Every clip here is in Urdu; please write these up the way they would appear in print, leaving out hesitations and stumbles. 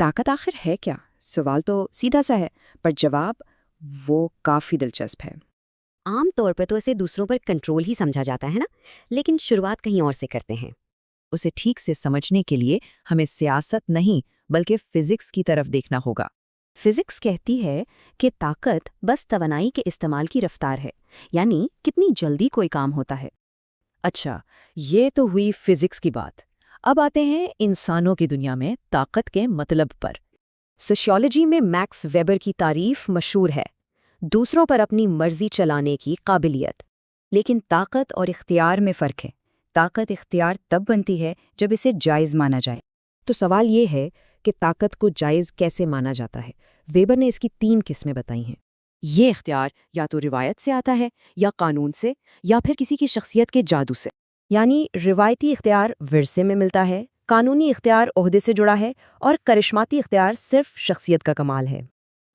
طاقت آخر ہے کیا؟ سوال تو سیدھا سا ہے، پر جواب وہ کافی دلچسپ ہے۔ عام طور پر تو اسے دوسروں پر کنٹرول ہی سمجھا جاتا ہے نا، لیکن شروعات کہیں اور سے کرتے ہیں۔ اسے ٹھیک سے سمجھنے کے لیے ہمیں سیاست نہیں بلکہ فزکس کی طرف دیکھنا ہوگا۔ فزکس کہتی ہے کہ طاقت بس توانائی کے استعمال کی رفتار ہے، یعنی کتنی جلدی کوئی کام ہوتا ہے۔ اچھا، یہ تو ہوئی فزکس کی بات۔ اب آتے ہیں انسانوں کی دنیا میں طاقت کے مطلب پر۔ سوشیالوجی میں میکس ویبر کی تعریف مشہور ہے، دوسروں پر اپنی مرضی چلانے کی قابلیت۔ لیکن طاقت اور اختیار میں فرق ہے۔ طاقت اختیار تب بنتی ہے جب اسے جائز مانا جائے۔ تو سوال یہ ہے کہ طاقت کو جائز کیسے مانا جاتا ہے؟ ویبر نے اس کی 3 قسمیں بتائی ہیں۔ یہ اختیار یا تو روایت سے آتا ہے، یا قانون سے، یا پھر کسی کی شخصیت کے جادو سے۔ یعنی روایتی اختیار ورثے میں ملتا ہے، قانونی اختیار عہدے سے جڑا ہے، اور کرشماتی اختیار صرف شخصیت کا کمال ہے۔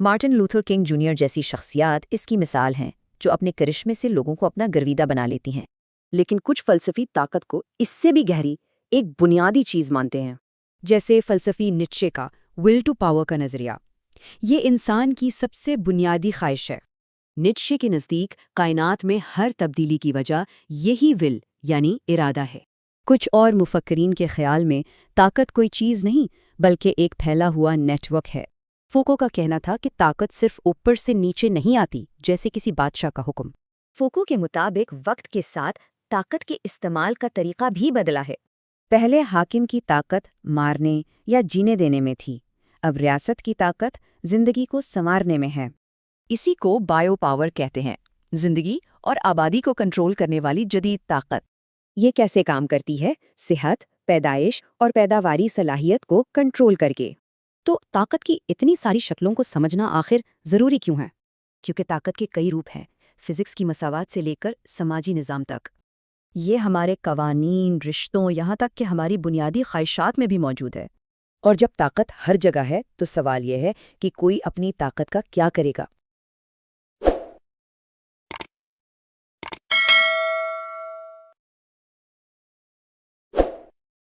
مارٹن لوتھر کنگ جونیئر جیسی شخصیات اس کی مثال ہیں، جو اپنے کرشمے سے لوگوں کو اپنا گرویدہ بنا لیتی ہیں۔ لیکن کچھ فلسفی طاقت کو اس سے بھی گہری ایک بنیادی چیز مانتے ہیں، جیسے فلسفی نیچے کا ول ٹو پاور کا نظریہ۔ یہ انسان کی سب سے بنیادی خواہش ہے۔ نیچے کے نزدیک کائنات میں ہر تبدیلی کی وجہ یہی ول یعنی ارادہ ہے۔ کچھ اور مفکرین کے خیال میں طاقت کوئی چیز نہیں بلکہ ایک پھیلا ہوا نیٹ ورک ہے۔ فوکو کا کہنا تھا کہ طاقت صرف اوپر سے نیچے نہیں آتی، جیسے کسی بادشاہ کا حکم۔ فوکو کے مطابق وقت کے ساتھ طاقت کے استعمال کا طریقہ بھی بدلا ہے۔ پہلے حاکم کی طاقت مارنے یا جینے دینے میں تھی، اب ریاست کی طاقت زندگی کو سنوارنے میں ہے۔ اسی کو بائیو پاور کہتے ہیں، زندگی اور آبادی کو کنٹرول کرنے والی جدید طاقت۔ یہ کیسے کام کرتی ہے؟ صحت، پیدائش اور پیداواری صلاحیت کو کنٹرول کر کے۔ تو طاقت کی اتنی ساری شکلوں کو سمجھنا آخر ضروری کیوں ہے؟ کیونکہ طاقت کے کئی روپ ہیں، فزکس کی مساوات سے لے کر سماجی نظام تک۔ یہ ہمارے قوانین، رشتوں، یہاں تک کہ ہماری بنیادی خواہشات میں بھی موجود ہے۔ اور جب طاقت ہر جگہ ہے تو سوال یہ ہے کہ کوئی اپنی طاقت کا کیا کرے گا؟